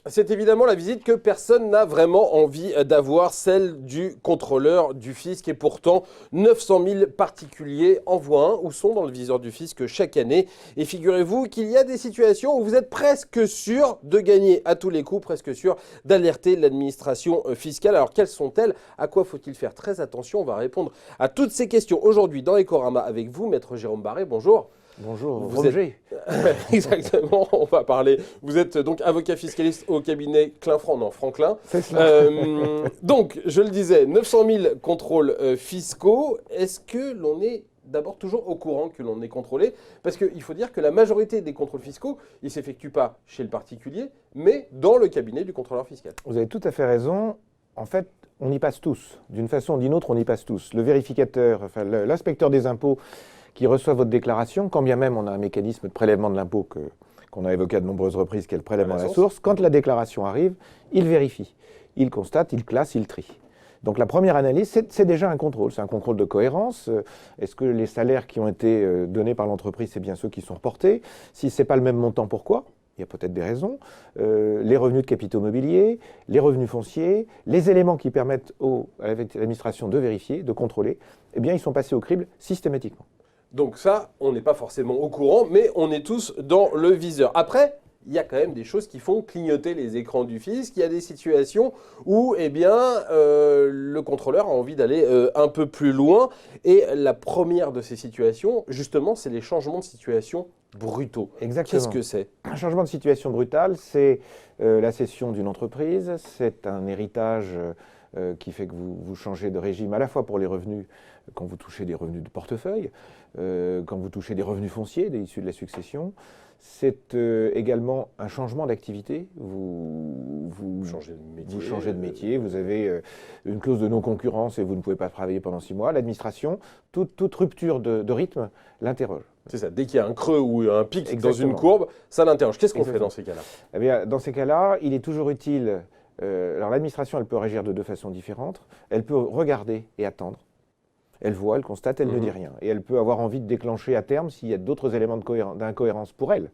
C'est évidemment la visite que personne n'a vraiment envie d'avoir, celle du contrôleur du fisc. Et pourtant, 900 000 particuliers en voient un ou sont dans le viseur du fisc chaque année. Et figurez-vous qu'il y a des situations où vous êtes presque sûr de gagner à tous les coups, presque sûr d'alerter l'administration fiscale. Alors, quelles sont-elles? À quoi faut-il faire très attention? On va répondre à toutes ces questions aujourd'hui dans Ecorama avec vous, Maître Jérôme Barré. Bonjour. Bonjour, vous êtes... Exactement, on va parler. Vous êtes donc avocat fiscaliste au cabinet Franklin. C'est cela. Donc, je le disais, 900 000 contrôles fiscaux. Est-ce que l'on est d'abord toujours au courant que l'on est contrôlé? Parce qu'il faut dire que la majorité des contrôles fiscaux, ils ne s'effectuent pas chez le particulier, mais dans le cabinet du contrôleur fiscal. Vous avez tout à fait raison. En fait, on y passe tous. D'une façon ou d'une autre, on y passe tous. Le vérificateur, enfin l'inspecteur des impôts, qui reçoit votre déclaration, quand bien même on a un mécanisme de prélèvement de l'impôt qu'on a évoqué à de nombreuses reprises, qui est le prélèvement à la source, quand la déclaration arrive, il vérifie, il constate, il classe, il trie. Donc la première analyse, c'est déjà un contrôle. C'est un contrôle de cohérence. Est-ce que les salaires qui ont été donnés par l'entreprise, c'est bien ceux qui sont reportés? Si ce n'est pas le même montant, pourquoi? Il y a peut-être des raisons. Les revenus de capitaux mobiliers, les revenus fonciers, les éléments qui permettent à l'administration de vérifier, de contrôler, eh bien, ils sont passés au crible systématiquement. Donc ça, on n'est pas forcément au courant, mais on est tous dans le viseur. Après, il y a quand même des choses qui font clignoter les écrans du fisc. Il y a des situations où eh bien, le contrôleur a envie d'aller un peu plus loin. Et la première de ces situations, justement, c'est les changements de situation brutaux. Exactement. Qu'est-ce que c'est? Un changement de situation brutal, c'est la cession d'une entreprise, c'est un héritage qui fait que vous changez de régime à la fois pour les revenus, quand vous touchez des revenus de portefeuille, quand vous touchez des revenus fonciers issus de la succession. C'est également un changement d'activité. Vous changez de métier, vous avez une clause de non-concurrence et vous ne pouvez pas travailler pendant 6 mois. L'administration, toute rupture de rythme l'interroge. C'est ça, dès qu'il y a un creux ou un pic Exactement. Dans une courbe, ça l'interroge. Qu'est-ce qu'on fait dans ces cas-là? Eh bien, dans ces cas-là, il est toujours utile... alors l'administration, elle peut réagir de 2 façons différentes. Elle peut regarder et attendre. Elle voit, elle constate, elle ne dit rien. Et elle peut avoir envie de déclencher à terme s'il y a d'autres éléments d'incohérence pour elle,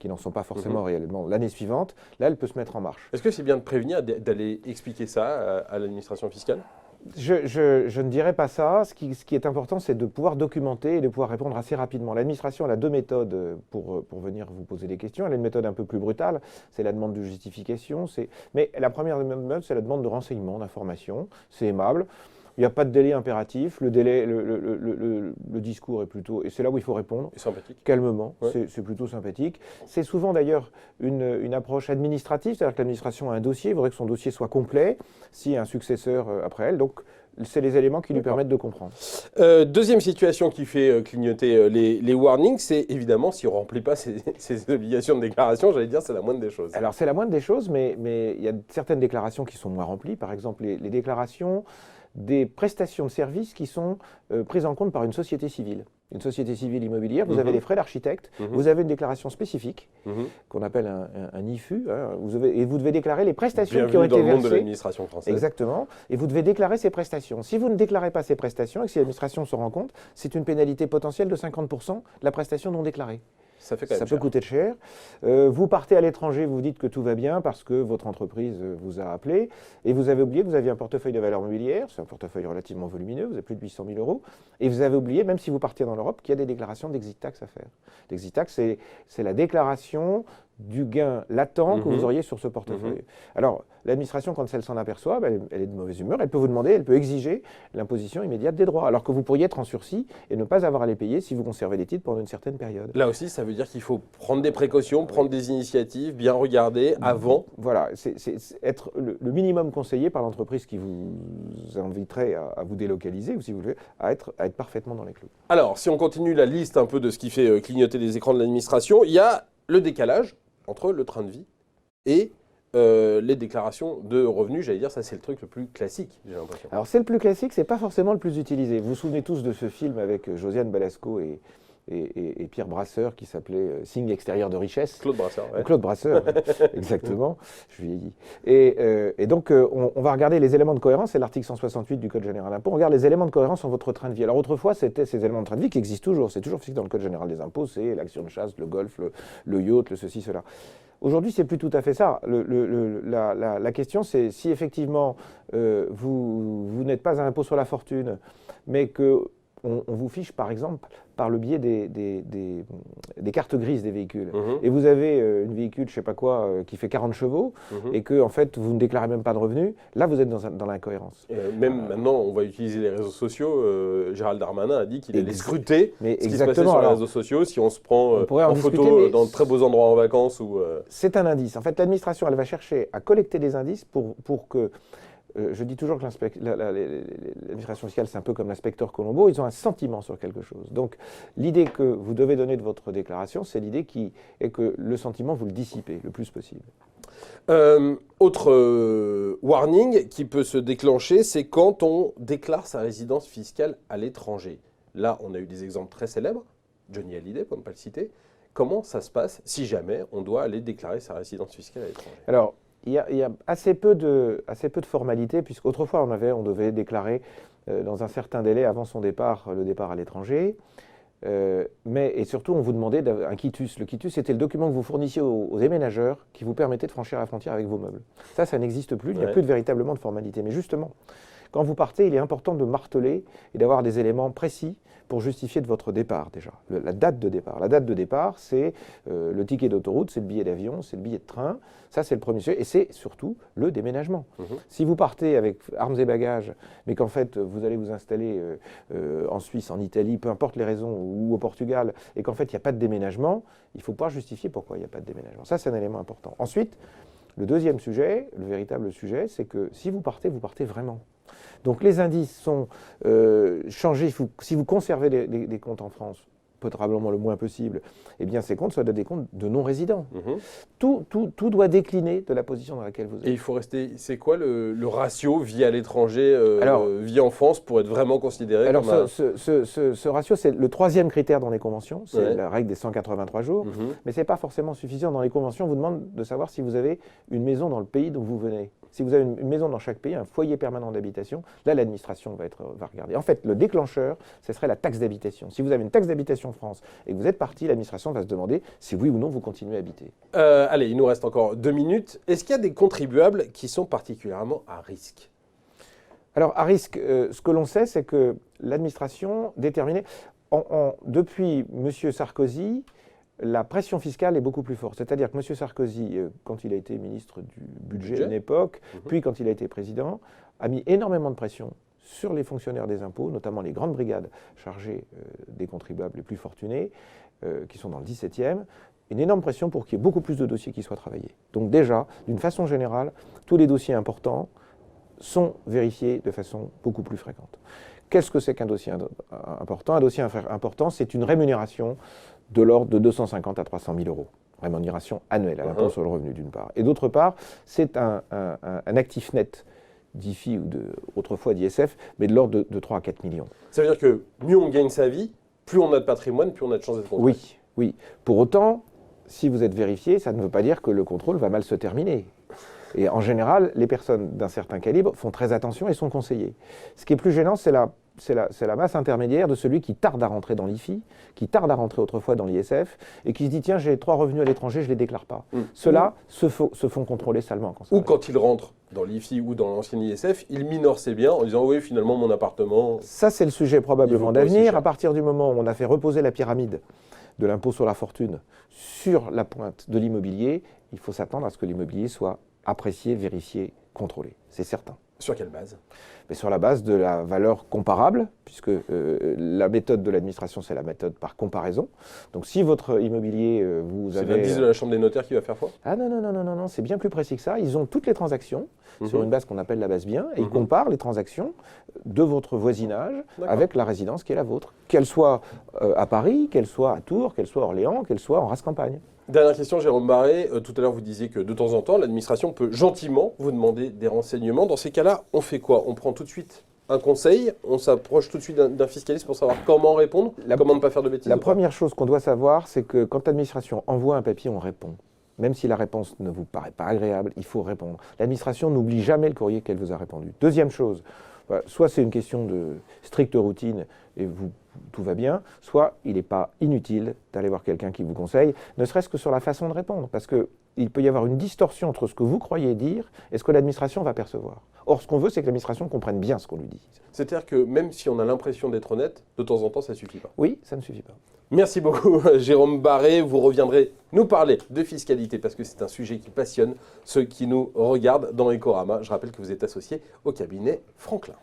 qui n'en sont pas forcément réellement. L'année suivante, là, elle peut se mettre en marche. Est-ce que c'est bien de prévenir, d'aller expliquer ça à l'administration fiscale? Je ne dirais pas ça. Ce qui est important, c'est de pouvoir documenter et de pouvoir répondre assez rapidement. L'administration, elle a 2 méthodes pour venir vous poser des questions. Elle a une méthode un peu plus brutale, c'est la demande de justification. Mais la première méthode, c'est la demande de renseignement, d'information. C'est aimable. Il n'y a pas de délai impératif, le discours est plutôt... Et c'est là où il faut répondre. Et sympathique. Calmement, ouais. C'est plutôt sympathique. C'est souvent d'ailleurs une approche administrative, c'est-à-dire que l'administration a un dossier, il faudrait que son dossier soit complet, s'il y a un successeur après elle. Donc, c'est les éléments qui lui permettent de comprendre. Deuxième situation qui fait clignoter les warnings, c'est évidemment si on ne remplit pas ses obligations de déclaration, j'allais dire c'est la moindre des choses. Alors c'est la moindre des choses, mais il y a certaines déclarations qui sont moins remplies. Par exemple, les déclarations des prestations de services qui sont prises en compte par une société civile. Une société civile immobilière, vous avez les frais d'architecte, vous avez une déclaration spécifique qu'on appelle un IFU, hein, et vous devez déclarer les prestations qui ont été versées. Dans le monde de l'administration française. Exactement, et vous devez déclarer ces prestations. Si vous ne déclarez pas ces prestations et que si l'administration se rend compte, c'est une pénalité potentielle de 50% de la prestation non déclarée. Ça fait quand même Ça peut coûter cher. Vous partez à l'étranger, vous dites que tout va bien parce que votre entreprise vous a appelé et vous avez oublié que vous aviez un portefeuille de valeurs mobilières, c'est un portefeuille relativement volumineux, vous avez plus de 800 000 euros, et vous avez oublié, même si vous partez dans l'Europe, qu'il y a des déclarations d'exit tax à faire. L'exit tax, c'est la déclaration du gain latent que vous auriez sur ce portefeuille. Alors, l'administration, quand elle s'en aperçoit, elle est de mauvaise humeur, elle peut vous demander, elle peut exiger l'imposition immédiate des droits, alors que vous pourriez être en sursis et ne pas avoir à les payer si vous conservez les titres pendant une certaine période. Là aussi, ça veut dire qu'il faut prendre des précautions, prendre des initiatives, bien regarder avant. Voilà, c'est être le minimum conseillé par l'entreprise qui vous inviterait à vous délocaliser, ou si vous voulez, à être parfaitement dans les clous. Alors, si on continue la liste un peu de ce qui fait clignoter les écrans de l'administration, il y a le décalage entre le train de vie et les déclarations de revenus. J'allais dire, ça c'est le truc le plus classique, j'ai l'impression. Alors c'est le plus classique, c'est pas forcément le plus utilisé. Vous vous souvenez tous de ce film avec Josiane Balasco et et Pierre Brasseur qui s'appelait Signe extérieur de richesse. Claude Brasseur, ouais. Claude Brasseur, exactement, je vieillis. Et donc, on va regarder les éléments de cohérence, c'est l'article 168 du Code général des impôts. On regarde les éléments de cohérence en votre train de vie. Alors, autrefois, c'était ces éléments de train de vie qui existent toujours. C'est toujours fixé dans le Code général des impôts, c'est l'action de chasse, le golf, le yacht, le ceci, cela. Aujourd'hui, c'est plus tout à fait ça. La question, c'est si effectivement vous n'êtes pas à l'impôt sur la fortune, mais que on vous fiche, par exemple, par le biais des cartes grises des véhicules. Et vous avez une véhicule, je ne sais pas quoi, qui fait 40 chevaux, et que, en fait, vous ne déclarez même pas de revenus, là, vous êtes dans l'incohérence. Même maintenant, on va utiliser les réseaux sociaux. Gérald Darmanin a dit qu'il allait scruter ce qui se passait sur les réseaux sociaux si on se prend en photo dans de très beaux endroits en vacances. C'est un indice. En fait, l'administration, elle va chercher à collecter des indices pour que... je dis toujours que l'administration fiscale, c'est un peu comme l'inspecteur Colombo, ils ont un sentiment sur quelque chose. Donc, l'idée que vous devez donner de votre déclaration, c'est l'idée qui est que le sentiment, vous le dissipez le plus possible. Autre warning qui peut se déclencher, c'est quand on déclare sa résidence fiscale à l'étranger. Là, on a eu des exemples très célèbres, Johnny Hallyday, pour ne pas le citer. Comment ça se passe si jamais on doit aller déclarer sa résidence fiscale à l'étranger? Alors, il y a assez peu de formalités, puisqu'autrefois on devait déclarer dans un certain délai avant son départ, le départ à l'étranger. Et surtout, on vous demandait un quitus. Le quitus, c'était le document que vous fournissiez aux déménageurs qui vous permettait de franchir la frontière avec vos meubles. Ça n'existe plus, il n'y a plus véritablement de formalité. Mais justement, quand vous partez, il est important de marteler et d'avoir des éléments précis pour justifier de votre départ déjà. La date de départ. La date de départ, c'est le ticket d'autoroute, c'est le billet d'avion, c'est le billet de train. Ça, c'est le premier sujet. Et c'est surtout le déménagement. Si vous partez avec armes et bagages, mais qu'en fait, vous allez vous installer en Suisse, en Italie, peu importe les raisons, ou au Portugal, et qu'en fait, il n'y a pas de déménagement, il faut pouvoir justifier pourquoi il n'y a pas de déménagement. Ça, c'est un élément important. Ensuite, le deuxième sujet, le véritable sujet, c'est que si vous partez vraiment. Donc les indices sont changés. Si vous conservez des comptes en France, probablement le moins possible, eh bien ces comptes soient des comptes de non-résidents. Tout doit décliner de la position dans laquelle vous êtes. Et il faut rester... C'est quoi le ratio vie à l'étranger, vie en France pour être vraiment considéré alors comme ce ratio, c'est le troisième critère dans les conventions, c'est la règle des 183 jours, mais ce n'est pas forcément suffisant. Dans les conventions, on vous demande de savoir si vous avez une maison dans le pays d'où vous venez. Si vous avez une maison dans chaque pays, un foyer permanent d'habitation, là, l'administration va regarder. En fait, le déclencheur, ce serait la taxe d'habitation. Si vous avez une taxe d'habitation en France et que vous êtes parti, l'administration va se demander si oui ou non vous continuez à habiter. Allez, il nous reste encore 2 minutes. Est-ce qu'il y a des contribuables qui sont particulièrement à risque? Alors, à risque, ce que l'on sait, c'est que l'administration déterminée, depuis M. Sarkozy, la pression fiscale est beaucoup plus forte. C'est-à-dire que M. Sarkozy, quand il a été ministre du budget à une époque, puis quand il a été président, a mis énormément de pression sur les fonctionnaires des impôts, notamment les grandes brigades chargées des contribuables les plus fortunés, qui sont dans le 17e, une énorme pression pour qu'il y ait beaucoup plus de dossiers qui soient travaillés. Donc déjà, d'une façon générale, tous les dossiers importants sont vérifiés de façon beaucoup plus fréquente. Qu'est-ce que c'est qu'un dossier important? Un dossier important, c'est une rémunération de l'ordre de 250 à 300 000 euros. Rémunération annuelle à l'impôt sur le revenu, d'une part. Et d'autre part, c'est un actif net d'IFI ou autrefois d'ISF, mais de l'ordre de 3 à 4 millions. Ça veut dire que mieux on gagne sa vie, plus on a de patrimoine, plus on a de chances d'être contrôlé. Oui. Pour autant, si vous êtes vérifié, ça ne veut pas dire que le contrôle va mal se terminer. Et en général, les personnes d'un certain calibre font très attention et sont conseillées. Ce qui est plus gênant, c'est la masse intermédiaire de celui qui tarde à rentrer dans l'IFI, qui tarde à rentrer autrefois dans l'ISF, et qui se dit, tiens, j'ai 3 revenus à l'étranger, je ne les déclare pas. Ceux-là se font contrôler salement. Quand ils rentrent dans l'IFI ou dans l'ancien ISF, ils minorent ses biens en disant, oui, finalement, mon appartement... Ça, c'est le sujet probablement d'avenir. À partir du moment où on a fait reposer la pyramide de l'impôt sur la fortune sur la pointe de l'immobilier, il faut s'attendre à ce que l'immobilier soit apprécié, vérifié, contrôlé. C'est certain. Sur quelle base? Mais sur la base de la valeur comparable, puisque la méthode de l'administration, c'est la méthode par comparaison. Donc si votre immobilier, vous avez... C'est l'indice de la Chambre des notaires qui va faire foi? Ah non, c'est bien plus précis que ça. Ils ont toutes les transactions sur une base qu'on appelle la base bien, et ils comparent les transactions de votre voisinage avec la résidence qui est la vôtre. Qu'elle soit à Paris, qu'elle soit à Tours, qu'elle soit à Orléans, qu'elle soit en Rase-Campagne. Dernière question, Jérôme Barré. Tout à l'heure, vous disiez que de temps en temps, l'administration peut gentiment vous demander des renseignements. Dans ces cas-là, on fait quoi? On prend tout de suite un conseil, on s'approche tout de suite d'un fiscaliste pour savoir comment répondre, comment ne pas faire de bêtises. La première chose qu'on doit savoir, c'est que quand l'administration envoie un papier, on répond. Même si la réponse ne vous paraît pas agréable, il faut répondre. L'administration n'oublie jamais le courrier qu'elle vous a répondu. Deuxième chose, soit c'est une question de stricte routine et tout va bien, soit il n'est pas inutile d'aller voir quelqu'un qui vous conseille, ne serait-ce que sur la façon de répondre, parce qu'il peut y avoir une distorsion entre ce que vous croyez dire et ce que l'administration va percevoir. Or, ce qu'on veut, c'est que l'administration comprenne bien ce qu'on lui dit. C'est-à-dire que même si on a l'impression d'être honnête, de temps en temps, ça ne suffit pas. Oui, ça ne suffit pas. Merci beaucoup, Jérôme Barré. Vous reviendrez nous parler de fiscalité parce que c'est un sujet qui passionne ceux qui nous regardent dans Ecorama. Je rappelle que vous êtes associé au cabinet Franklin.